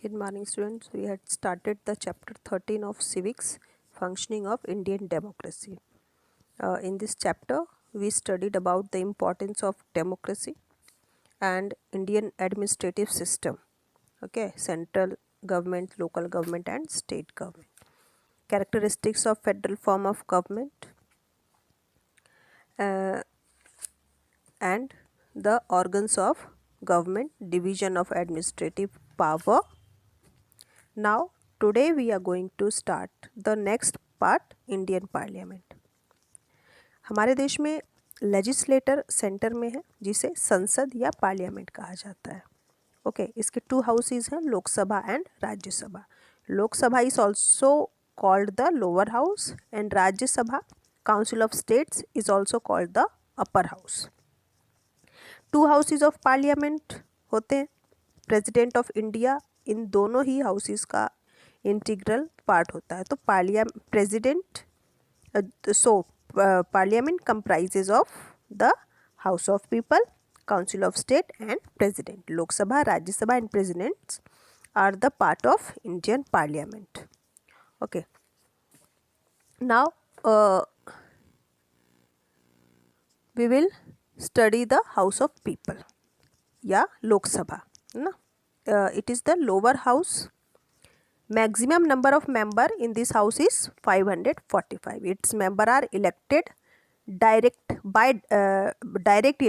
Good morning, students. We had started the chapter 13 of Civics, Functioning of Indian Democracy. In this chapter, we studied about the importance of democracy and Indian administrative system. Okay, central government, local government, and state government. Characteristics of federal form of government and the organs of government, division of administrative power. Now, today we are going to start the next part, Indian Parliament. हमारे देश में legislator centre में है जिसे संसद या parliament कहा जाता है. ओके, इसके टू हाउसेज हैं, Lok Sabha and Rajya Sabha. Lok Sabha is also called the lower house and Rajya Sabha council of states is also called the upper house. Two houses of parliament होते हैं. प्रेसिडेंट ऑफ इंडिया इन दोनों ही हाउसेस का इंटीग्रल पार्ट होता है. तो parliament comprises of the house of people, council of state and president. Lok Sabha, Rajya Sabha and presidents are the part of Indian parliament. Okay, now we will study the house of people या लोकसभा ना. It is the lower house. Maximum number of member in this house is 545. Its member are elected direct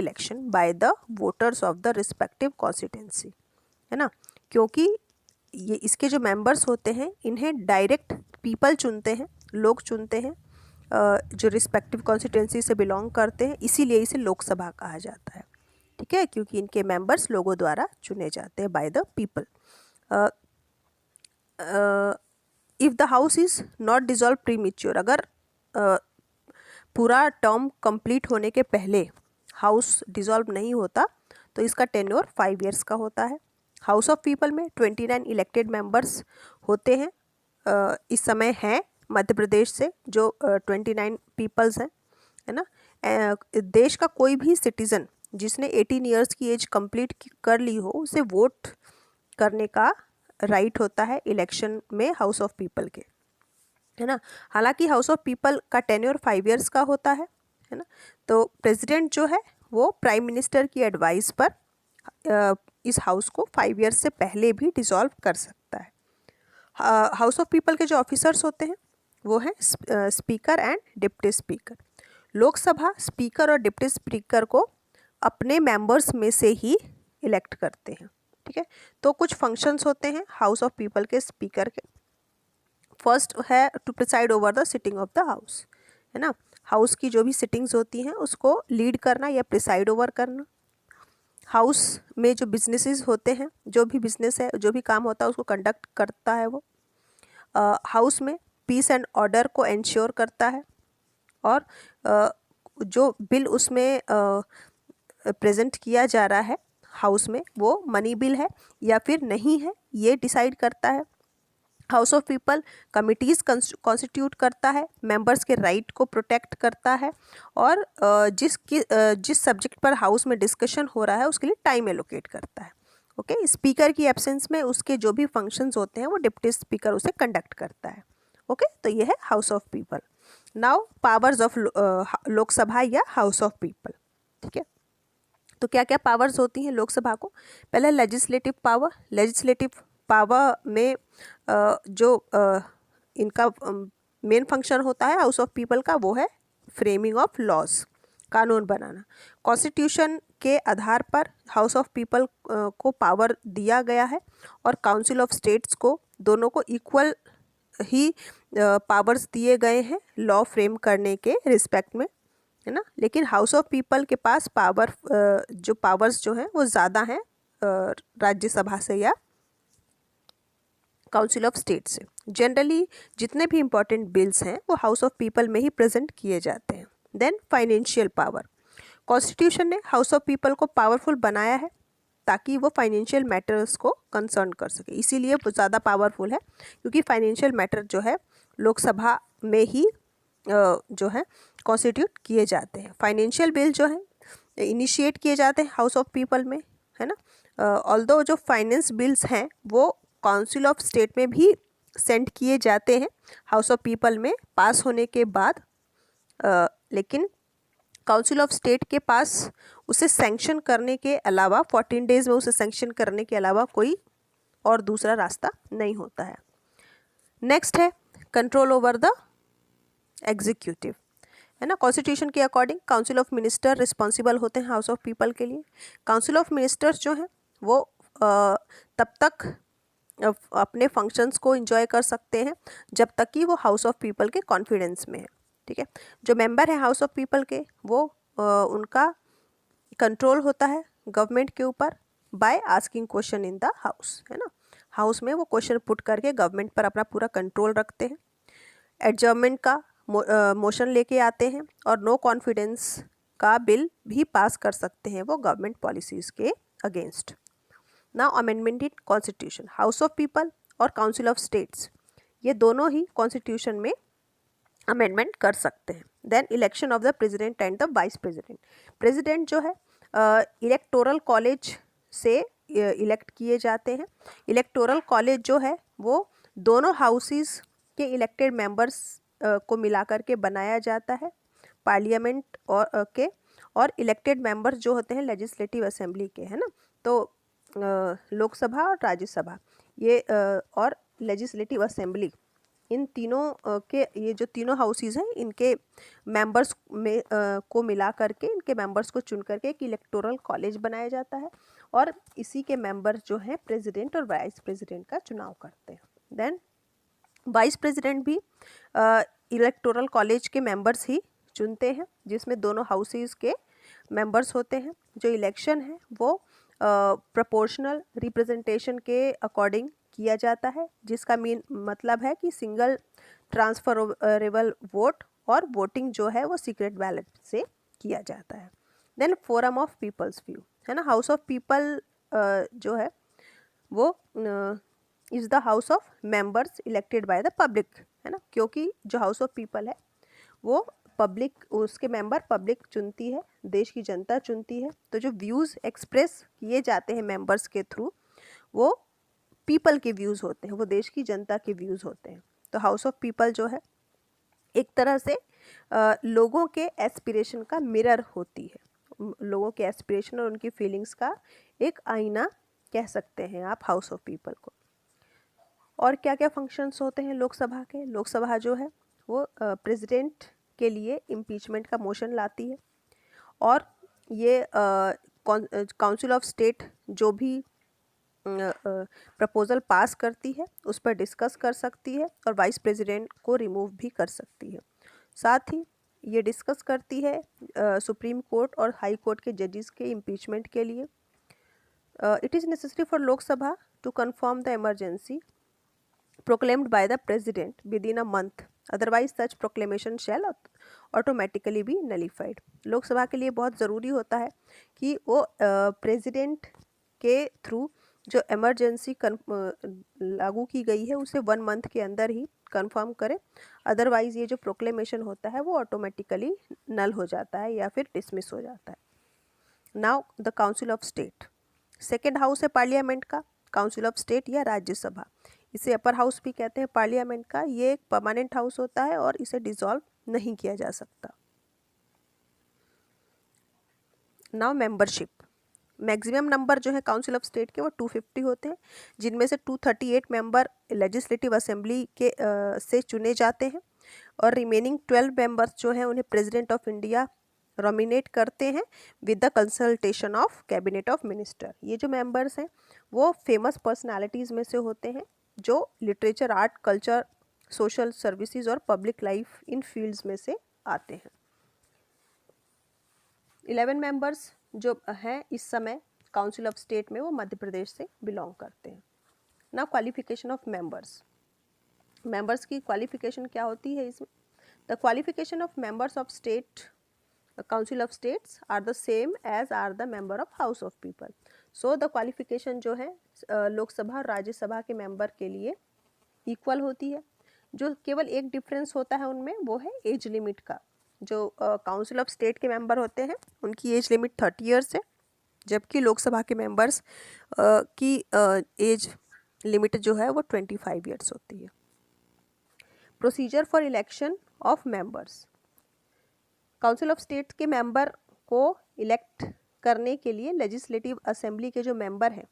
election by the voters of the respective constituency, है ना. क्योंकि ये इसके जो members होते हैं इन्हें डायरेक्ट पीपल चुनते हैं, लोग चुनते हैं जो रिस्पेक्टिव कॉन्स्टिट्यूंसी से बिलोंग करते हैं, इसीलिए इसे लोकसभा कहा जाता है. ठीक है, क्योंकि इनके मेंबर्स लोगों द्वारा चुने जाते हैं by the people. If the house is not dissolve premature, अगर पूरा टर्म कंप्लीट होने के पहले हाउस डिजॉल्व नहीं होता तो इसका टेन्योर 5 ईयर्स का होता है. हाउस ऑफ पीपल में 29 इलेक्टेड मेंबर्स होते हैं. इस समय हैं मध्य प्रदेश से जो 29 पीपल्स हैं, है ना. देश का कोई भी सिटीज़न जिसने 18 ईयर्स की एज कंप्लीट कर ली हो उसे वोट करने का राइट होता है इलेक्शन में हाउस ऑफ पीपल के, है ना. हालांकि हाउस ऑफ पीपल का टेन्योर 5 ईयर्स का होता है ना. तो प्रेसिडेंट जो है वो प्राइम मिनिस्टर की एडवाइस पर इस हाउस को 5 ईयर्स से पहले भी डिसॉल्व कर सकता है. हाउस ऑफ पीपल के जो ऑफिसर्स होते हैं वो हैं speaker and deputy speaker. Lok Sabha speaker और डिप्टी स्पीकर को अपने मेंबर्स में से ही इलेक्ट करते हैं. ठीक है, तो कुछ फंक्शंस होते हैं हाउस ऑफ पीपल के स्पीकर के. फर्स्ट है to preside over the sitting of the house, है ना. हाउस की जो भी सिटिंग्स होती हैं उसको लीड करना या प्रिसाइड ओवर करना. हाउस में जो बिजनेसेस होते हैं, जो भी बिजनेस है, जो भी काम होता है उसको कंडक्ट करता है वो. हाउस में पीस एंड ऑर्डर को इंश्योर करता है. और जो बिल उसमें प्रेजेंट किया जा रहा है हाउस में वो मनी बिल है या फिर नहीं है, ये डिसाइड करता है. House of people committees constitute करता है, मेंबर्स के राइट को प्रोटेक्ट करता है और जिस सब्जेक्ट पर हाउस में डिस्कशन हो रहा है उसके लिए टाइम एलोकेट करता है. ओके, स्पीकर की एब्सेंस में उसके जो भी फंक्शंस होते हैं वो डिप्टी स्पीकर उसे कंडक्ट करता है. ओके, तो ये है house of people. Now powers of Lok Sabha या हाउस ऑफ पीपल. ठीक है, तो क्या क्या पावर्स होती हैं लोकसभा को. पहले लेजिस्लेटिव पावर. लेजिस्लेटिव पावर में जो इनका मेन फंक्शन होता है हाउस ऑफ पीपल का वो है फ्रेमिंग ऑफ लॉज, कानून बनाना. कॉन्स्टिट्यूशन के आधार पर हाउस ऑफ पीपल को पावर दिया गया है और काउंसिल ऑफ स्टेट्स को, दोनों को इक्वल ही पावर्स दिए गए हैं लॉ फ्रेम करने के रिस्पेक्ट में, है ना. लेकिन हाउस ऑफ पीपल के पास जो पावर्स जो हैं वो ज़्यादा हैं राज्यसभा से या काउंसिल ऑफ स्टेट से. जनरली जितने भी इम्पोर्टेंट बिल्स हैं वो हाउस ऑफ पीपल में ही प्रेजेंट किए जाते हैं. Then financial power. कॉन्स्टिट्यूशन ने हाउस ऑफ पीपल को पावरफुल बनाया है ताकि वो फाइनेंशियल मैटर्स को कंसर्न कर सके, इसीलिए वो ज़्यादा पावरफुल है क्योंकि फाइनेंशियल मैटर जो है लोकसभा में ही जो है कॉन्स्टिट्यूट किए जाते हैं. फाइनेंशियल बिल जो है इनिशिएट किए जाते हैं हाउस ऑफ पीपल में, है ना. ऑल्दो जो फाइनेंस बिल्स हैं वो काउंसिल ऑफ स्टेट में भी सेंड किए जाते हैं हाउस ऑफ पीपल में पास होने के बाद, लेकिन काउंसिल ऑफ स्टेट के पास उसे सैंक्शन करने के अलावा 14 डेज़ में उसे सैंक्शन करने के अलावा कोई और दूसरा रास्ता नहीं होता है। नेक्स्ट है कंट्रोल ओवर द एग्जीक्यूटिव, है ना। कॉन्स्टिट्यूशन के according council of minister responsible होते हैं हाउस ऑफ पीपल के लिए। काउंसिल ऑफ मिनिस्टर्स जो हैं वो तब तक अपने फंक्शंस को एंजॉय कर सकते हैं जब तक कि वो हाउस ऑफ पीपल के कॉन्फिडेंस में है, ठीक है। जो मेंबर हैं हाउस ऑफ पीपल के वो उनका कंट्रोल होता है गवर्नमेंट के ऊपर by asking question in the house, है ना। हाउस में वो क्वेश्चन पुट करके गवर्नमेंट पर अपना पूरा कंट्रोल रखते हैं। एडजर्नमेंट का मोशन लेके आते हैं और नो कॉन्फिडेंस का बिल भी पास कर सकते हैं वो गवर्नमेंट पॉलिसीज़ के against. Now amendment in constitution, house of people और काउंसिल ऑफ स्टेट्स ये दोनों ही कॉन्स्टिट्यूशन में अमेंडमेंट कर सकते हैं। Then election of the president and the vice president, president जो है इलेक्टोरल कॉलेज से इलेक्ट किए जाते हैं। इलेक्टोरल कॉलेज जो है वो दोनों हाउसेस के इलेक्टेड मेंबर्स को मिलाकर के बनाया जाता है पार्लियामेंट और इलेक्टेड मेंबर्स जो होते हैं लेजिस्लेटिव असेंबली के, है ना। तो लोकसभा और राज्यसभा ये और लेजिस्लेटिव असेंबली इन तीनों के ये जो तीनों हाउसेस हैं इनके मेंबर्स में को मिला करके इनके मेंबर्स को चुन करके एक इलेक्टोरल कॉलेज बनाया जाता है और इसी के मेंबर्स जो हैं प्रेसिडेंट और वाइस प्रेसिडेंट का चुनाव करते हैं। देन वाइस प्रेसिडेंट भी इलेक्टोरल कॉलेज के मेंबर्स ही चुनते हैं जिसमें दोनों हाउसेस के मेंबर्स होते हैं। जो इलेक्शन है वो प्रोपोर्शनल रिप्रेजेंटेशन के अकॉर्डिंग किया जाता है जिसका मतलब है कि सिंगल ट्रांसफरेबल वोट और वोटिंग जो है वो सीक्रेट बैलेट से किया जाता है। Then forum of people's view, है ना। हाउस ऑफ पीपल जो है वो is the house of members elected by the public, है ना। क्योंकि जो हाउस ऑफ पीपल है वो पब्लिक, उसके मेंबर पब्लिक चुनती है, देश की जनता चुनती है। तो जो व्यूज़ एक्सप्रेस किए जाते हैं मेंबर्स के थ्रू वो पीपल के व्यूज़ होते हैं, वो देश की जनता के व्यूज़ होते हैं। तो हाउस ऑफ पीपल जो है एक तरह से लोगों के एस्पिरेशन का मिरर होती है, लोगों के एस्पिरेशन और उनकी फीलिंग्स का एक आईना कह सकते हैं आप हाउस ऑफ पीपल को। और क्या क्या फंक्शंस होते हैं लोकसभा के? लोकसभा जो है वो प्रेसिडेंट के लिए इम्पीचमेंट का मोशन लाती है और ये काउंसिल ऑफ स्टेट जो भी प्रपोज़ल पास करती है उस पर डिस्कस कर सकती है और वाइस प्रेसिडेंट को रिमूव भी कर सकती है। साथ ही ये डिस्कस करती है सुप्रीम कोर्ट और हाई कोर्ट के जजेस के इम्पीचमेंट के लिए। It is necessary for Lok Sabha to confirm the emergency proclaimed by the president within a month, otherwise such proclamation shall automatically be nullified। Lok Sabha के लिए बहुत ज़रूरी होता है कि वो प्रेसिडेंट के थ्रू जो इमरजेंसी लागू की गई है उसे 1 मंथ के अंदर ही कंफर्म करें, अदरवाइज़ ये जो प्रोक्लेमेशन होता है वो ऑटोमेटिकली नल हो जाता है या फिर डिसमिस हो जाता है। Now the council of state, second house है पार्लियामेंट का, काउंसिल ऑफ स्टेट या राज्यसभा, इसे अपर हाउस भी कहते हैं पार्लियामेंट का। ये एक परमानेंट हाउस होता है और इसे डिसॉल्व नहीं किया जा सकता। नाउ मेंबरशिप, मैक्सिमम नंबर जो है काउंसिल ऑफ स्टेट के वो 250 होते हैं जिनमें से 238 मेंबर लेजिस्लेटिव असेंबली के से चुने जाते हैं और रिमेनिंग 12 मेंबर्स जो हैं उन्हें प्रेसिडेंट ऑफ इंडिया नॉमिनेट करते हैं with the consultation of cabinet of minister. ये जो मेंबर्स हैं वो फेमस पर्सनालिटीज़ में से होते हैं जो literature, art, culture, social services और पब्लिक लाइफ इन फील्ड्स में से आते हैं। 11 मेंबर्स जो हैं इस समय काउंसिल ऑफ स्टेट में वो मध्य प्रदेश से बिलोंग करते हैं। ना क्वालिफिकेशन ऑफ मेंबर्स, मेंबर्स की क्वालिफिकेशन क्या होती है इसमें? The qualification of members of state council of states are the same as are the member of house of people. So the qualification जो है लोकसभा और राज्यसभा के मेंबर के लिए इक्वल होती है। जो केवल एक डिफरेंस होता है उनमें वो है एज लिमिट का। जो काउंसिल ऑफ स्टेट के मेंबर होते हैं उनकी एज लिमिट 30 ईयर्स है, जबकि लोकसभा के मेंबर्स की एज लिमिट जो है वो 25 ईयर्स होती है। Procedure for election of members. Council of state के मेंबर को इलेक्ट करने के लिए लेजिस्लेटिव असेंबली के जो मेंबर हैं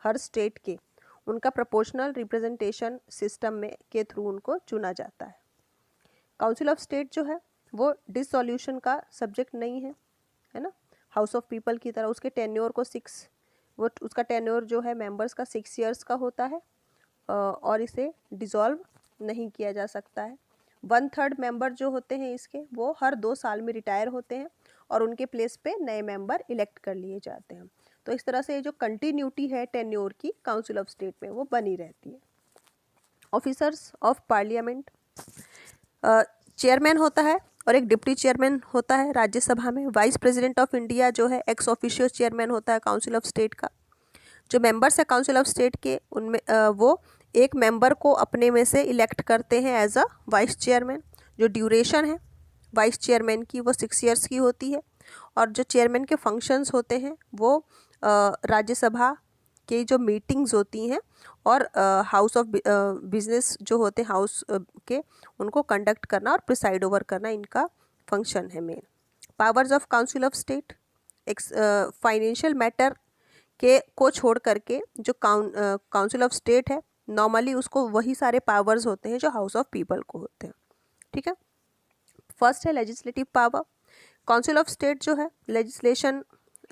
हर स्टेट के, उनका प्रोपोर्शनल रिप्रेजेंटेशन सिस्टम में के थ्रू उनको चुना जाता है। काउंसिल ऑफ स्टेट जो है वो डिसॉल्यूशन का सब्जेक्ट नहीं है ना, हाउस ऑफ पीपल की तरह। उसके टेन्योर को उसका टेन्योर जो है मेंबर्स का 6 ईयर्स का होता है और इसे डिसॉल्व नहीं किया जा सकता है। 1/3 मेंबर जो होते हैं इसके वो हर 2 साल में रिटायर होते हैं और उनके प्लेस पे नए मेंबर इलेक्ट कर लिए जाते हैं। तो इस तरह से ये जो कंटिन्यूटी है टेन्योर की काउंसिल ऑफ स्टेट में वो बनी रहती है। ऑफिसर्स ऑफ पार्लियामेंट, चेयरमैन होता है और एक डिप्टी चेयरमैन होता है राज्यसभा में। वाइस प्रेसिडेंट ऑफ इंडिया जो है एक्स ऑफिशियो चेयरमैन होता है काउंसिल ऑफ स्टेट का। जो मेंबर्स है काउंसिल ऑफ स्टेट के उनमें वो एक मेंबर को अपने में से इलेक्ट करते हैं एज अ वाइस चेयरमैन। जो ड्यूरेशन है वाइस चेयरमैन की वो 6 ईयर्स की होती है और जो चेयरमैन के फंक्शंस होते हैं वो राज्यसभा की जो मीटिंग्स होती हैं और हाउस ऑफ बिजनेस जो होते हैं हाउस के, उनको कंडक्ट करना और प्रिसाइड ओवर करना इनका फंक्शन है main. Powers of council of state, एक फाइनेंशियल मैटर के को छोड़ करके जो काउंसिल ऑफ स्टेट है नॉर्मली उसको वही सारे पावर्स होते हैं जो हाउस ऑफ पीपल को होते हैं। ठीक है, फर्स्ट है legislative power. Council of state जो है लेजिस्लेशन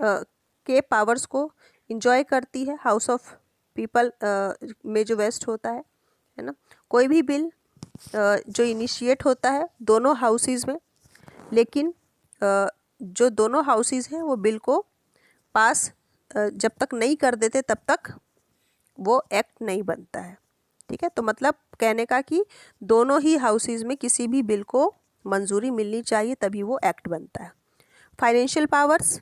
के पावर्स को इंजॉय करती है हाउस ऑफ पीपल में जो वेस्ट होता है ना। कोई भी बिल जो इनिशिएट होता है दोनों हाउसेस में, लेकिन जो दोनों हाउसेस हैं वो बिल को पास जब तक नहीं कर देते तब तक वो एक्ट नहीं बनता है। ठीक है, तो मतलब कहने का कि दोनों ही हाउसेस में किसी भी बिल को मंजूरी मिलनी चाहिए तभी वो एक्ट बनता है। फाइनेंशियल पावर्स,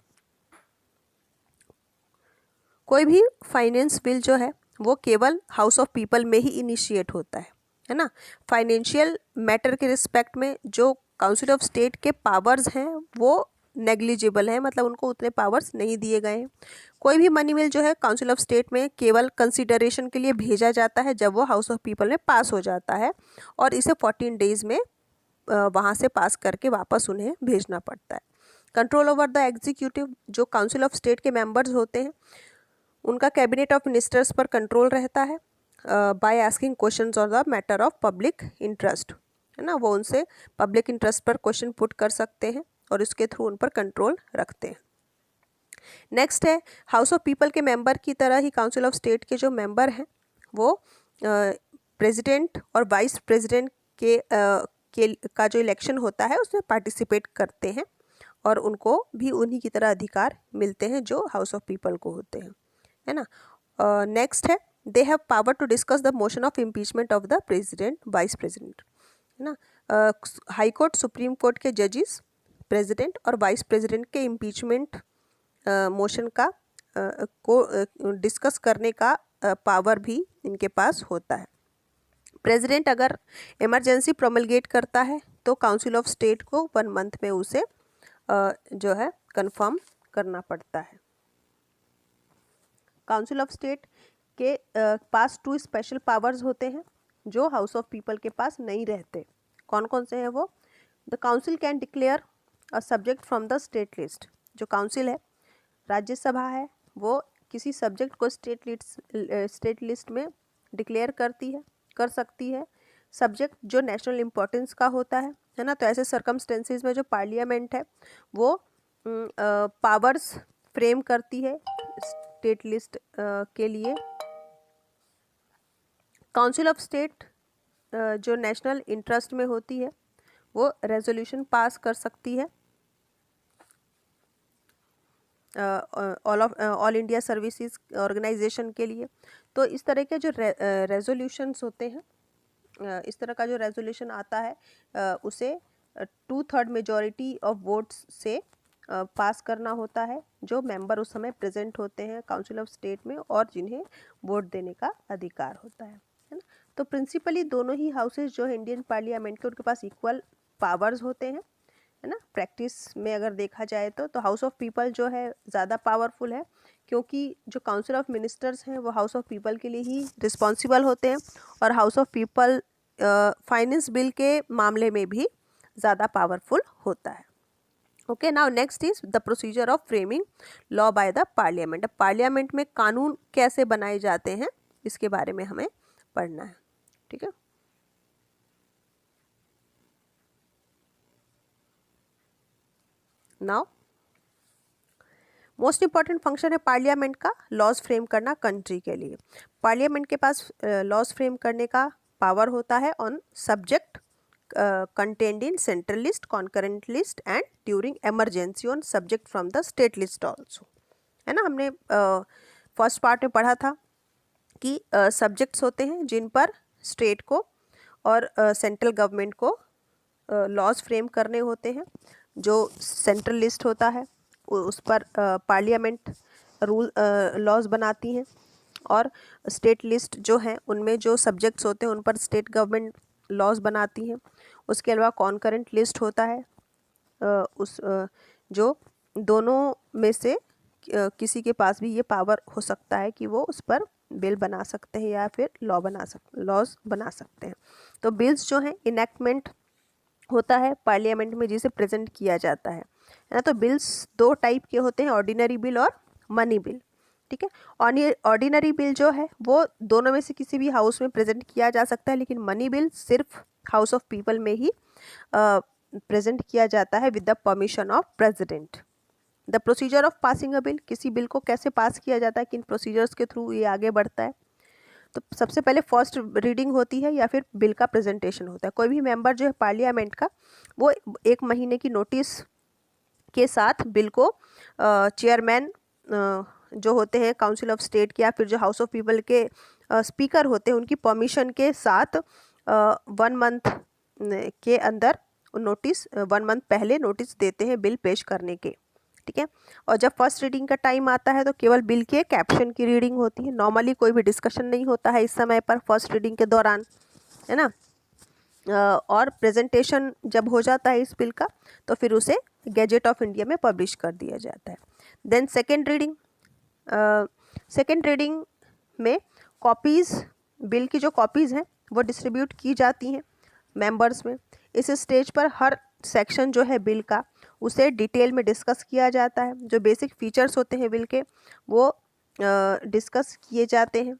कोई भी फाइनेंस बिल जो है वो केवल हाउस ऑफ पीपल में ही इनिशिएट होता है ना। फाइनेंशियल मैटर के रिस्पेक्ट में जो काउंसिल ऑफ स्टेट के पावर्स हैं वो नेग्लिजिबल है, मतलब उनको उतने पावर्स नहीं दिए गए हैं। कोई भी मनी बिल जो है काउंसिल ऑफ स्टेट में केवल कंसिडरेशन के लिए भेजा जाता है जब वो हाउस ऑफ पीपल में पास हो जाता है और इसे 14 डेज में वहाँ से पास करके वापस उन्हें भेजना पड़ता है। कंट्रोल ओवर द एग्जीक्यूटिव, जो काउंसिल ऑफ स्टेट के मेंबर्स होते हैं उनका कैबिनेट ऑफ मिनिस्टर्स पर कंट्रोल रहता है by asking questions on the matter of public interest, है ना। वो उनसे पब्लिक इंटरेस्ट पर क्वेश्चन पुट कर सकते हैं और इसके थ्रू उन पर कंट्रोल रखते हैं। नेक्स्ट है हाउस ऑफ पीपल के मेंबर की तरह ही काउंसिल ऑफ स्टेट के जो मेंबर हैं वो प्रेसिडेंट और वाइस प्रेसिडेंट का जो इलेक्शन होता है उसमें पार्टिसिपेट करते हैं और उनको भी उन्हीं की तरह अधिकार मिलते हैं जो हाउस ऑफ पीपल को होते हैं, है ना। नेक्स्ट है they have power to discuss the motion of impeachment of the president vice president, है ना। हाई कोर्ट सुप्रीम कोर्ट के जजेस प्रेसिडेंट और वाइस प्रेसिडेंट के इम्पीचमेंट मोशन का को डिस्कस करने का पावर भी इनके पास होता है। प्रेसिडेंट अगर इमरजेंसी प्रोमलगेट करता है तो काउंसिल ऑफ स्टेट को 1 मंथ में उसे जो है कंफर्म करना पड़ता है। काउंसिल ऑफ स्टेट के पास 2 स्पेशल पावर्स होते हैं जो हाउस ऑफ पीपल के पास नहीं रहते। कौन कौन से हैं वो? The council can declare a subject from the state list. जो काउंसिल है राज्यसभा है वो किसी सब्जेक्ट को स्टेट लिस्ट में डिक्लेयर कर सकती है। सब्जेक्ट जो नेशनल इम्पोर्टेंस का होता है ना। तो ऐसे सर्कमस्टेंसेस में जो पार्लियामेंट है वो पावर्स फ्रेम करती है स्टेट लिस्ट के लिए। काउंसिल ऑफ स्टेट जो नेशनल इंटरेस्ट में होती है वो रेजोल्यूशन पास कर सकती है ऑल इंडिया सर्विसेज ऑर्गेनाइजेशन के लिए। तो इस तरह के जो रेजोल्यूशंस होते हैं, इस तरह का जो रेजोल्यूशन आता है उसे 2/3 मेजॉरिटी ऑफ वोट्स से पास करना होता है जो मेंबर उस समय प्रेजेंट होते हैं काउंसिल ऑफ स्टेट में और जिन्हें वोट देने का अधिकार होता है ना। तो प्रिंसिपली दोनों ही हाउसेज जो है इंडियन पार्लियामेंट के, उनके पास इक्वल पावर्स होते हैं, है ना। प्रैक्टिस में अगर देखा जाए तो हाउस ऑफ पीपल जो है ज़्यादा पावरफुल है क्योंकि जो काउंसिल ऑफ मिनिस्टर्स हैं वो हाउस ऑफ पीपल के लिए ही रिस्पॉन्सिबल होते हैं, और house of people finance bill के मामले में भी ज़्यादा पावरफुल होता है। Okay, now next is the procedure of framing law by the parliament. अब पार्लियामेंट में कानून कैसे बनाए जाते हैं इसके बारे में हमें पढ़ना है, ठीक है। नाउ मोस्ट इंपॉर्टेंट फंक्शन है पार्लियामेंट का लॉज फ्रेम करना कंट्री के लिए। पार्लियामेंट के पास लॉज फ्रेम करने का पावर होता है on subject contained in central list, concurrent list and during emergency on subject from the state list also, है ना। हमने फर्स्ट पार्ट में पढ़ा था कि सब्जेक्ट्स होते हैं जिन पर स्टेट को और सेंट्रल गवर्नमेंट को लॉज फ्रेम करने होते हैं। जो सेंट्रल लिस्ट होता है उस पर पार्लियामेंट रूल लॉज बनाती हैं, और स्टेट लिस्ट जो है उनमें जो सब्जेक्ट्स होते हैं उन पर स्टेट गवर्नमेंट लॉज बनाती हैं। उसके अलावा कॉन्करेंट लिस्ट होता है, जो दोनों में से किसी के पास भी ये पावर हो सकता है कि वो उस पर बिल बना सकते हैं या फिर लॉज बना सकते हैं। तो बिल्स जो हैं इनेक्टमेंट होता है पार्लियामेंट में जिसे प्रेजेंट किया जाता है ना। तो बिल्स दो टाइप के होते हैं, ऑर्डिनरी बिल और मनी बिल, ठीक है। ऑर्डिनरी बिल जो है वो दोनों में से किसी भी हाउस में प्रेजेंट किया जा सकता है, लेकिन मनी बिल सिर्फ हाउस ऑफ पीपल में ही प्रेजेंट किया जाता है with the permission of president. The procedure of passing a bill, किसी बिल को कैसे पास किया जाता है, किन प्रोसीजर्स के थ्रू ये आगे बढ़ता है। तो सबसे पहले फर्स्ट रीडिंग होती है या फिर बिल का प्रेजेंटेशन होता है। कोई भी मेंबर जो है पार्लियामेंट का वो 1 महीने की नोटिस के साथ बिल को चेयरमैन जो होते हैं काउंसिल ऑफ स्टेट के या फिर जो हाउस ऑफ पीपल के स्पीकर होते हैं उनकी परमिशन के साथ 1 मंथ के अंदर नोटिस 1 मंथ पहले नोटिस देते हैं बिल पेश करने के, ठीक है। और जब फर्स्ट रीडिंग का टाइम आता है तो केवल बिल के कैप्शन की रीडिंग होती है। नॉर्मली कोई भी डिस्कशन नहीं होता है इस समय पर फर्स्ट रीडिंग के दौरान, है ना। और प्रेजेंटेशन जब हो जाता है इस बिल का तो फिर उसे गैजेट ऑफ इंडिया में पब्लिश कर दिया जाता है। देन सेकेंड रीडिंग में कॉपीज़, बिल की जो कॉपीज़ हैं वो डिस्ट्रीब्यूट की जाती हैं मेंबर्स में। इस स्टेज पर हर सेक्शन जो है बिल का उसे डिटेल में डिस्कस किया जाता है। जो बेसिक फीचर्स होते हैं बिल के वो डिस्कस किए जाते हैं,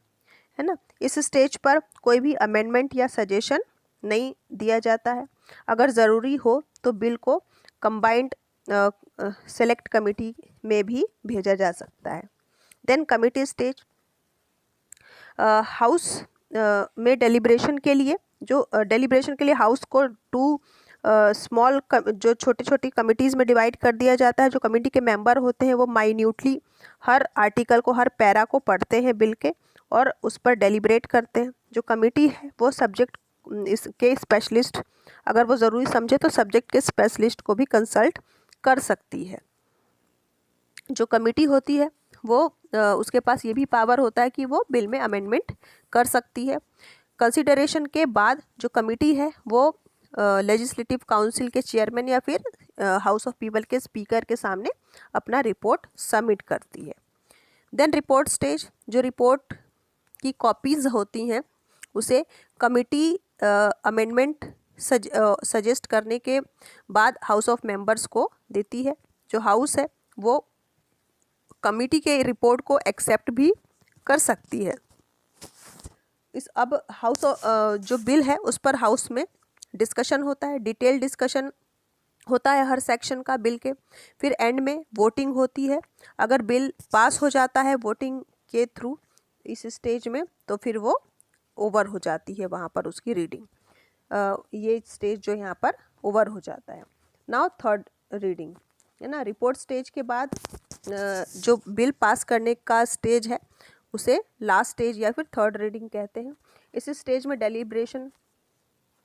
है ना। इस स्टेज पर कोई भी अमेंडमेंट या सजेशन नहीं दिया जाता है। अगर ज़रूरी हो तो बिल को कंबाइंड सेलेक्ट कमेटी में भी भेजा जा सकता है। देन कमिटी स्टेज, हाउस में डेलिब्रेशन के लिए हाउस को 2 स्मॉल जो छोटी छोटी कमिटीज़ में डिवाइड कर दिया जाता है। जो कमेटी के मेंबर होते हैं वो माइन्यूटली हर आर्टिकल को, हर पैरा को पढ़ते हैं बिल के और उस पर डेलिब्रेट करते हैं। जो कमेटी है वो सब्जेक्ट इसके स्पेशलिस्ट, अगर वो ज़रूरी समझे तो सब्जेक्ट के स्पेशलिस्ट को भी कंसल्ट कर सकती है। जो कमेटी होती है वो उसके पास ये भी पावर होता है कि वो बिल में अमेंडमेंट कर सकती है। कंसिडरेशन के बाद जो कमेटी है वो लेजिस्लेटिव काउंसिल के चेयरमैन या फिर हाउस ऑफ पीपल के स्पीकर के सामने अपना रिपोर्ट सबमिट करती है। देन रिपोर्ट स्टेज, जो रिपोर्ट की कॉपीज़ होती हैं उसे कमेटी अमेंडमेंट सजेस्ट करने के बाद हाउस ऑफ मेंबर्स को देती है। जो हाउस है वो कमेटी के रिपोर्ट को एक्सेप्ट भी कर सकती है। अब जो बिल है उस पर हाउस में डिस्कशन होता है, डिटेल डिस्कशन होता है हर सेक्शन का बिल के। फिर एंड में वोटिंग होती है। अगर बिल पास हो जाता है वोटिंग के थ्रू इस स्टेज में तो फिर वो ओवर हो जाती है वहाँ पर उसकी रीडिंग। ये स्टेज जो यहाँ पर ओवर हो जाता है। नाउ थर्ड रीडिंग, है ना। रिपोर्ट स्टेज के बाद जो बिल पास करने का स्टेज है उसे लास्ट स्टेज या फिर थर्ड रीडिंग कहते हैं। इस स्टेज में डेलिब्रेशन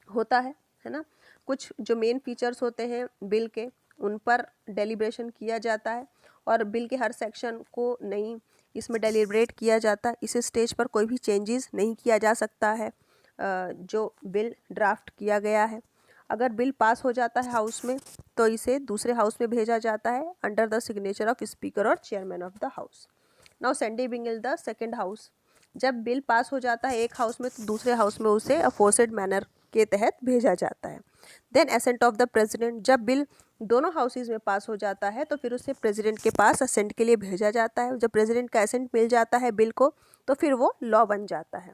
होता है ना। कुछ जो मेन फीचर्स होते हैं बिल के उन पर डेलिब्रेशन किया जाता है और बिल के हर सेक्शन को नहीं इसमें डेलिब्रेट किया जाता है। इस स्टेज पर कोई भी चेंजेस नहीं किया जा सकता है जो बिल ड्राफ्ट किया गया है। अगर बिल पास हो जाता है हाउस में तो इसे दूसरे हाउस में भेजा जाता है under the signature of speaker और chairman of the house. Now sending bill the second house, जब बिल पास हो जाता है एक हाउस में तो दूसरे हाउस में उसे अफोर्सेड मैनर के तहत भेजा जाता है। Then assent of the president, जब बिल दोनों हाउसेज में पास हो जाता है तो फिर उसे प्रेसिडेंट के पास असेंट के लिए भेजा जाता है। जब प्रेसिडेंट का असेंट मिल जाता है बिल को तो फिर वो लॉ बन जाता है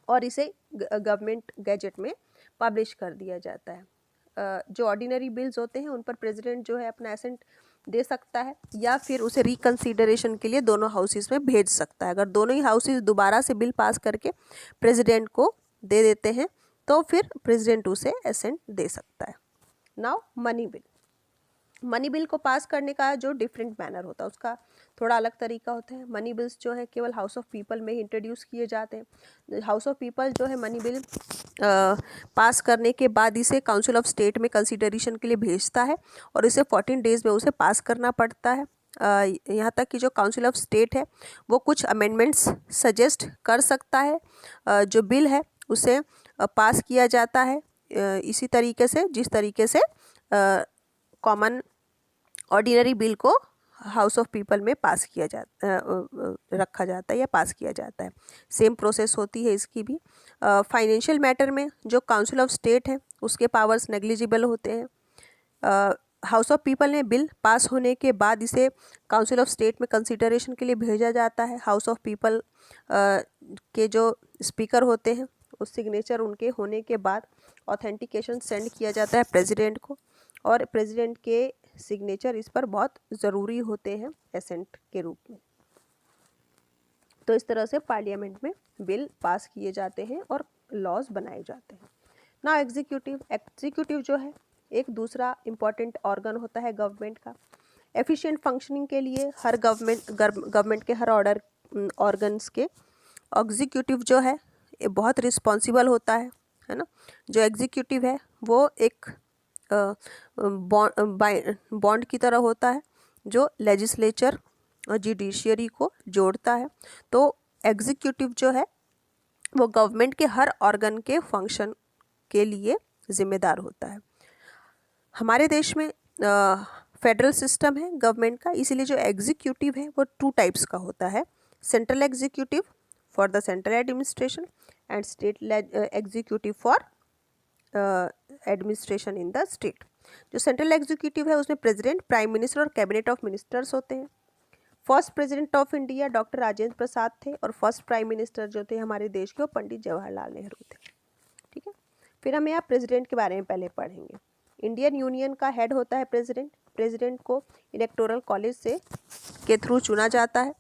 और इसे गवर्नमेंट गैजेट में पब्लिश कर दिया जाता है। जो ऑर्डिनरी बिल्स होते हैं उन पर प्रेसिडेंट जो है अपना असेंट दे सकता है या फिर उसे रिकंसीडरेशन के लिए दोनों हाउसेस में भेज सकता है। अगर दोनों ही हाउसेस दोबारा से बिल पास करके प्रेसिडेंट को दे देते हैं तो फिर प्रेसिडेंट उसे असेंट दे सकता है। Now money bill, money bill को पास करने का जो डिफरेंट मैनर होता है उसका थोड़ा अलग तरीका होता है। मनी बिल्स जो है केवल हाउस ऑफ पीपल में ही इंट्रोड्यूस किए जाते हैं। हाउस ऑफ पीपल जो है मनी बिल पास करने के बाद इसे काउंसिल ऑफ स्टेट में कंसिडरेशन के लिए भेजता है और इसे 14 डेज में उसे पास करना पड़ता है। यहाँ तक कि जो काउंसिल ऑफ स्टेट है वो कुछ अमेंडमेंट्स सजेस्ट कर सकता है। जो बिल है उसे पास किया जाता है इसी तरीके से जिस तरीके से कॉमन ऑर्डिनरी बिल को हाउस ऑफ पीपल में पास किया रखा जाता है या पास किया जाता है। सेम प्रोसेस होती है इसकी भी। फाइनेंशियल मैटर में जो काउंसिल ऑफ स्टेट है उसके पावर्स नेग्लिजिबल होते हैं। हाउस ऑफ पीपल ने बिल पास होने के बाद इसे काउंसिल ऑफ स्टेट में कंसिडरेशन के लिए भेजा जाता है। हाउस ऑफ पीपल के जो स्पीकर होते हैं उस सिग्नेचर उनके होने के बाद ऑथेंटिकेशन सेंड किया जाता है प्रेसिडेंट को और प्रेसिडेंट के सिग्नेचर इस पर बहुत ज़रूरी होते हैं एसेंट के रूप में। तो इस तरह से पार्लियामेंट में बिल पास किए जाते हैं और लॉज बनाए जाते हैं। ना एग्जीक्यूटिव, एग्जीक्यूटिव जो है एक दूसरा इम्पॉर्टेंट ऑर्गन होता है गवर्नमेंट का। एफिशिएंट फंक्शनिंग के लिए हर गवर्नमेंट के हर ऑर्गन्स के एग्जीक्यूटिव जो है बहुत रिस्पॉन्सिबल होता है ना। जो एग्जीक्यूटिव है वो एक बॉन्ड की तरह होता है जो लेजिस्लेचर और जुडिशियरी को जोड़ता है। तो एग्जीक्यूटिव जो है वो गवर्नमेंट के हर ऑर्गन के फंक्शन के लिए जिम्मेदार होता है। हमारे देश में फेडरल सिस्टम है गवर्नमेंट का, इसीलिए जो एग्जीक्यूटिव है वो 2 टाइप्स का होता है। Central executive for the central administration and state executive for administration in the state. जो सेंट्रल एग्जीक्यूटिव है उसमें प्रेसिडेंट, प्राइम मिनिस्टर और कैबिनेट ऑफ मिनिस्टर्स होते हैं। First president of India doctor Rajendra Prasad थे और फर्स्ट प्राइम मिनिस्टर जो थे हमारे देश के वो पंडित जवाहरलाल नेहरू थे। ठीक है, फिर हम यहाँ प्रेसिडेंट के बारे में पहले पढ़ेंगे। इंडियन यूनियन का हेड होता है प्रेसिडेंट। प्रेसिडेंट को इलेक्टोरल कॉलेज से के थ्रू चुना जाता है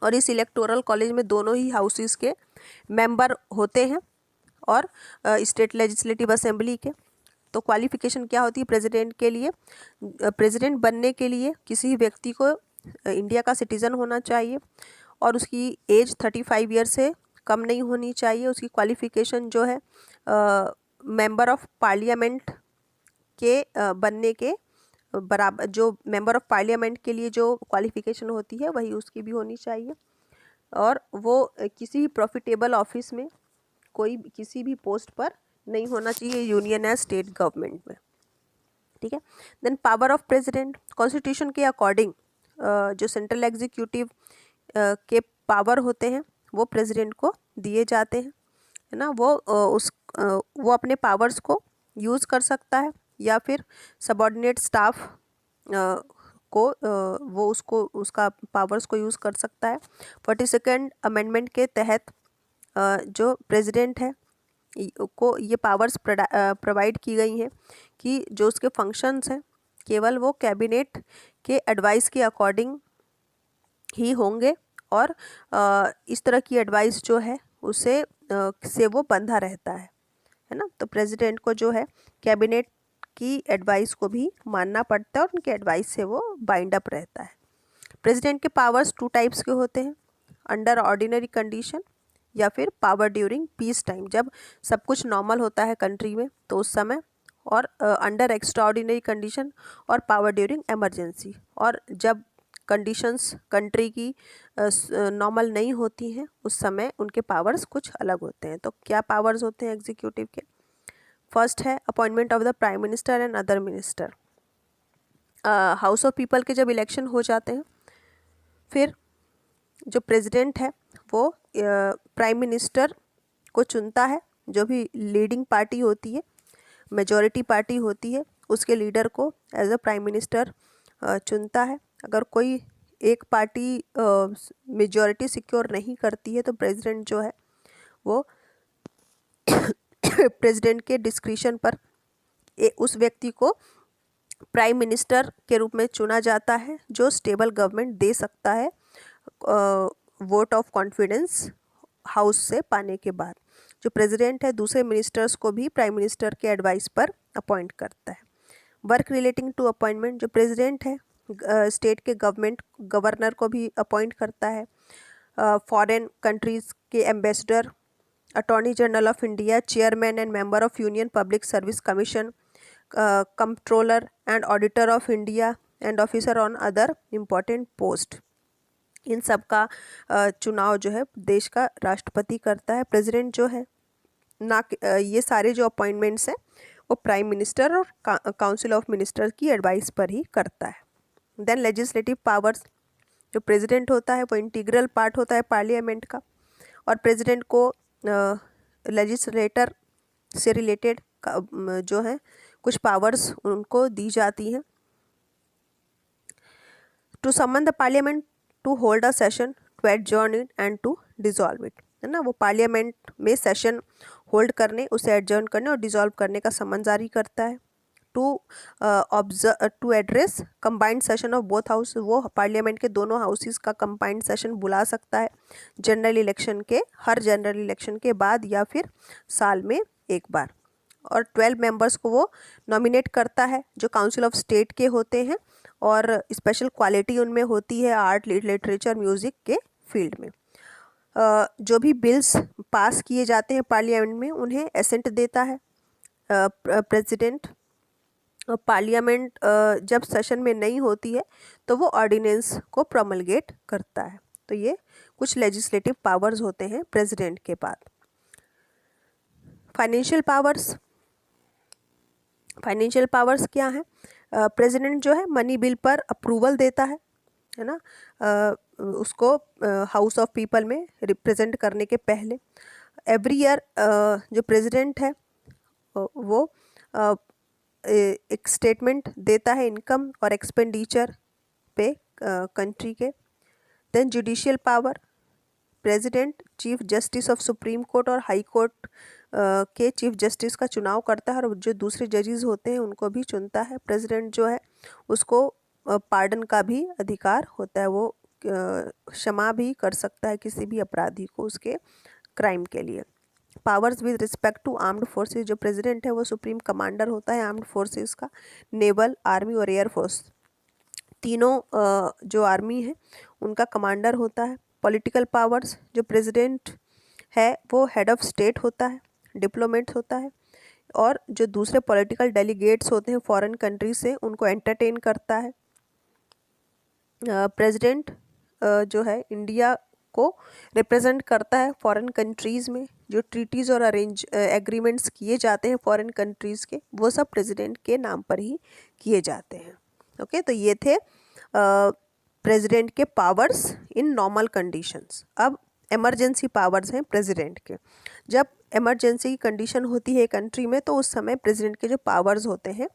और इस इलेक्टोरल कॉलेज में दोनों ही हाउसेस के मेंबर होते हैं और स्टेट लेजिस्लेटिव असेंबली के। तो क्वालिफिकेशन क्या होती है प्रेसिडेंट के लिए? प्रेसिडेंट बनने के लिए किसी व्यक्ति को इंडिया का सिटीज़न होना चाहिए और उसकी एज 35 ईयर से कम नहीं होनी चाहिए। उसकी क्वालिफिकेशन जो है मेंबर ऑफ पार्लियामेंट के बनने के बराबर, जो मेंबर ऑफ पार्लियामेंट के लिए जो क्वालिफिकेशन होती है वही उसकी भी होनी चाहिए और वो किसी भी प्रॉफिटेबल ऑफिस में कोई किसी भी पोस्ट पर नहीं होना चाहिए यूनियन या स्टेट गवर्नमेंट में। ठीक है, then power of president, constitution के अकॉर्डिंग जो सेंट्रल एग्जीक्यूटिव के पावर होते हैं वो प्रेसिडेंट को दिए जाते हैं, है ना। वो अपने पावर्स को यूज़ कर सकता है या फिर सबऑर्डिनेट स्टाफ को वो उसका पावर्स को यूज़ कर सकता है। 42nd अमेंडमेंट के तहत जो प्रेसिडेंट है को ये पावर्स प्रोवाइड की गई हैं कि जो उसके फंक्शंस हैं केवल वो कैबिनेट के एडवाइस के अकॉर्डिंग ही होंगे और इस तरह की एडवाइस जो है उसे से वो बंधा रहता है ना। तो प्रेसिडेंट को जो है कैबिनेट की एडवाइस को भी मानना पड़ता है और उनके एडवाइस से वो बाइंड अप रहता है। प्रेसिडेंट के पावर्स 2 टाइप्स के होते हैं, अंडर ऑर्डिनरी कंडीशन या फिर पावर ड्यूरिंग पीस टाइम, जब सब कुछ नॉर्मल होता है कंट्री में तो उस समय, और अंडर एक्स्ट्रा ऑर्डिनरी कंडीशन और पावर ड्यूरिंग एमरजेंसी, और जब कंडीशंस कंट्री की नॉर्मल नहीं होती हैं उस समय उनके पावर्स कुछ अलग होते हैं। तो क्या पावर्स होते हैं एग्जीक्यूटिव के? फर्स्ट है appointment of the prime minister and other minister. House of people के जब इलेक्शन हो जाते हैं फिर जो प्रेसिडेंट है वो प्राइम मिनिस्टर को चुनता है। जो भी लीडिंग पार्टी होती है, मेजॉरिटी पार्टी होती है, उसके लीडर को एज अ प्राइम मिनिस्टर चुनता है। अगर कोई एक पार्टी मेजॉरिटी सिक्योर नहीं करती है तो प्रेसिडेंट जो है वो प्रेसिडेंट के डिस्क्रिशन पर उस व्यक्ति को प्राइम मिनिस्टर के रूप में चुना जाता है, जो स्टेबल गवर्नमेंट दे सकता है वोट ऑफ कॉन्फिडेंस हाउस से पाने के बाद। जो प्रेसिडेंट है दूसरे मिनिस्टर्स को भी प्राइम मिनिस्टर के एडवाइस पर अपॉइंट करता है। वर्क रिलेटिंग टू अपॉइंटमेंट, जो प्रेसिडेंट है स्टेट के गवर्नर को भी अपॉइंट करता है। फॉरेन कंट्रीज़ के ambassador, attorney general of India, chairman and member of union public service commission, controller and auditor of India and officer on other important post, इन सब का चुनाव जो है देश का राष्ट्रपति करता है। प्रेसिडेंट जो है ना ये सारे जो अपॉइंटमेंट्स हैं वो प्राइम मिनिस्टर और काउंसिल ऑफ मिनिस्टर की एडवाइस पर ही करता है। देन लेजिस्लेटिव पावर्स, जो प्रेसिडेंट होता है वो इंटीग्रल पार्ट होता है पार्लियामेंट का, और प्रेसिडेंट को लेजिस्लेटर से रिलेटेड जो है कुछ पावर्स उनको दी जाती हैं। To summon the parliament to hold a session, to adjourn it and to dissolve it, है ना। वो पार्लियामेंट में सेशन होल्ड करने, उसे एडजर्न करने और डिसॉल्व करने का समन जारी करता है। To address combined session of both house, वो पार्लियामेंट के दोनों हाउसेस का कंबाइंड सेशन बुला सकता है जनरल इलेक्शन के, हर जनरल इलेक्शन के बाद या फिर साल में एक बार। और 12 मेंबर्स को वो नॉमिनेट करता है जो काउंसिल ऑफ स्टेट के होते हैं, और स्पेशल क्वालिटी उनमें होती है आर्ट, लिटरेचर, म्यूज़िक के फील्ड में। जो भी बिल्स पास किए जाते हैं पार्लियामेंट में उन्हें एसेंट देता है प्रेसिडेंट। पार्लियामेंट जब सेशन में नहीं होती है तो वो ऑर्डिनेंस को प्रोमलगेट करता है। तो ये कुछ लेजिस्लेटिव पावर्स होते हैं प्रेसिडेंट के बाद। फाइनेंशियल पावर्स क्या हैं? प्रेसिडेंट जो है मनी बिल पर अप्रूवल देता है ना, उसको हाउस ऑफ पीपल में रिप्रेजेंट करने के पहले। एवरी ईयर जो प्रेसिडेंट है वो एक स्टेटमेंट देता है इनकम और एक्सपेंडिचर पे कंट्री के। Then judicial power, president chief justice of supreme court और हाई कोर्ट के चीफ जस्टिस का चुनाव करता है, और जो दूसरे जजेस होते हैं उनको भी चुनता है। प्रेसिडेंट जो है उसको पार्डन का भी अधिकार होता है, वो क्षमा भी कर सकता है किसी भी अपराधी को उसके क्राइम के लिए। Powers with respect to armed forces, जो प्रेसिडेंट है वो सुप्रीम कमांडर होता है आर्म्ड फोर्सेस का, नेवल, आर्मी और एयर फोर्स, तीनों जो आर्मी है उनका कमांडर होता है। पॉलिटिकल पावर्स, जो प्रेसिडेंट है वो हेड ऑफ स्टेट होता है, डिप्लोमेट होता है, और जो दूसरे पॉलिटिकल डेलीगेट्स होते हैं फॉरेन कंट्री से उनको एंटरटेन करता है। प्रेसिडेंट जो है इंडिया को रिप्रेजेंट करता है फॉरेन कंट्रीज़ में। जो ट्रीटीज़ और एग्रीमेंट्स किए जाते हैं फॉरेन कंट्रीज़ के, वो सब प्रेसिडेंट के नाम पर ही किए जाते हैं। ओके, तो ये थे प्रेसिडेंट के पावर्स इन नॉर्मल कंडीशंस। अब इमरजेंसी पावर्स हैं प्रेसिडेंट के। जब इमरजेंसी की कंडीशन होती है कंट्री में तो उस समय प्रेसिडेंट के जो पावर्स होते हैं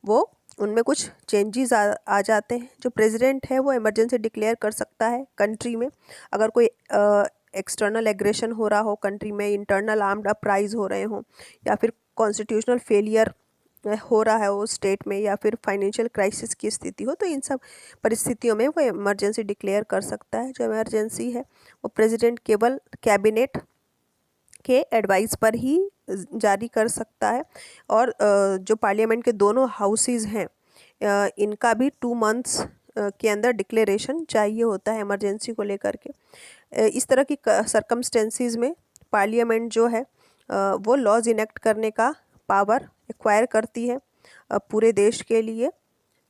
वो उनमें कुछ चेंजेस आ जाते हैं। जो प्रेसिडेंट है वो इमरजेंसी डिक्लेयर कर सकता है कंट्री में, अगर कोई एक्सटर्नल एग्रेशन हो रहा हो कंट्री में, इंटरनल आर्म्ड अपराइज हो रहे हों, या फिर कॉन्स्टिट्यूशनल फेलियर हो रहा है वो स्टेट में, या फिर फाइनेंशियल क्राइसिस की स्थिति हो, तो इन सब परिस्थितियों में वो इमरजेंसी डिक्लेयर कर सकता है। जो इमरजेंसी है वो प्रेसिडेंट केवल कैबिनेट के एडवाइस पर ही जारी कर सकता है, और जो पार्लियामेंट के दोनों हाउसेस हैं इनका भी 2 मंथ्स के अंदर डिक्लेरेशन चाहिए होता है इमरजेंसी को लेकर के। इस तरह की सर्कमस्टेंसेस में पार्लियामेंट जो है वो लॉज इनेक्ट करने का पावर एक्वायर करती है पूरे देश के लिए।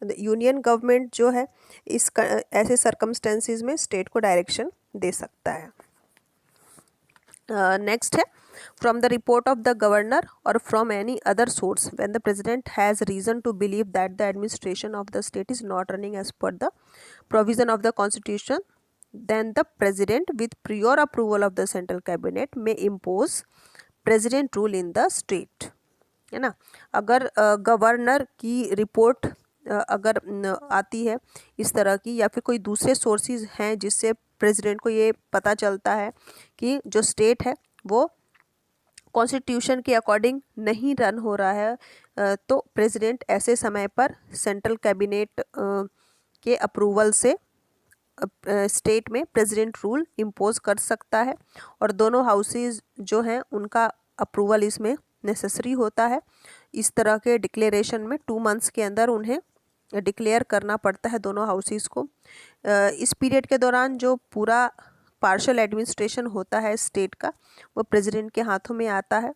यूनियन गवर्नमेंट जो है ऐसे सर्कमस्टेंसेस में स्टेट को डायरेक्शन दे सकता है। नेक्स्ट है, from the report of the governor और from any other source when the president has reason to believe that the administration of the state is not running as per the provision of the constitution then the president with prior approval of the central cabinet may impose president rule in the state, है ना। अगर governor की report अगर आती है इस तरह की, या फिर कोई दूसरे सोर्सेज हैं जिससे प्रेसिडेंट को ये पता चलता है कि जो स्टेट है वो कॉन्स्टिट्यूशन के अकॉर्डिंग नहीं रन हो रहा है, तो प्रेसिडेंट ऐसे समय पर सेंट्रल कैबिनेट के अप्रूवल से स्टेट में प्रेसिडेंट रूल इम्पोज कर सकता है, और दोनों हाउसेज जो हैं उनका अप्रूवल इसमें नेसेसरी होता है। इस तरह के डिक्लेरेशन में 2 मंथ्स के अंदर उन्हें डिक्लेयर करना पड़ता है दोनों हाउसेस को। इस पीरियड के दौरान जो पूरा पार्शियल एडमिनिस्ट्रेशन होता है स्टेट का, वो प्रेसिडेंट के हाथों में आता है,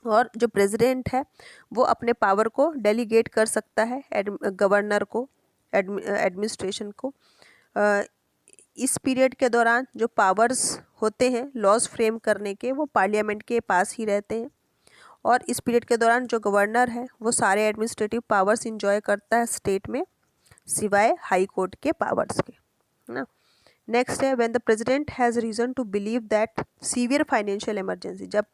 और जो प्रेसिडेंट है वो अपने पावर को डेलीगेट कर सकता है गवर्नर को, एडमिनिस्ट्रेशन को। इस पीरियड के दौरान जो पावर्स होते हैं लॉज फ्रेम करने के, वो पार्लियामेंट के पास ही रहते हैं, और इस पीरियड के दौरान जो गवर्नर है वो सारे एडमिनिस्ट्रेटिव पावर्स इंजॉय करता है स्टेट में, सिवाय हाई कोर्ट के पावर्स के, है ना। नेक्स्ट है when the president has reason to believe that severe financial emergency, जब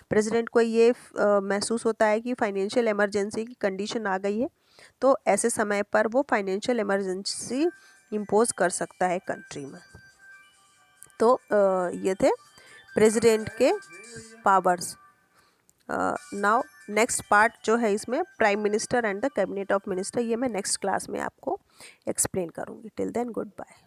प्रेसिडेंट को ये महसूस होता है कि फाइनेंशियल इमरजेंसी की कंडीशन आ गई है, तो ऐसे समय पर वो फाइनेंशियल इमरजेंसी इम्पोज कर सकता है कंट्री में। तो ये थे प्रेसिडेंट के पावर्स। नाउ नेक्स्ट पार्ट जो है इसमें prime minister and the cabinet of minister, ये मैं नेक्स्ट क्लास में आपको एक्सप्लेन करूँगी। Till then good bye.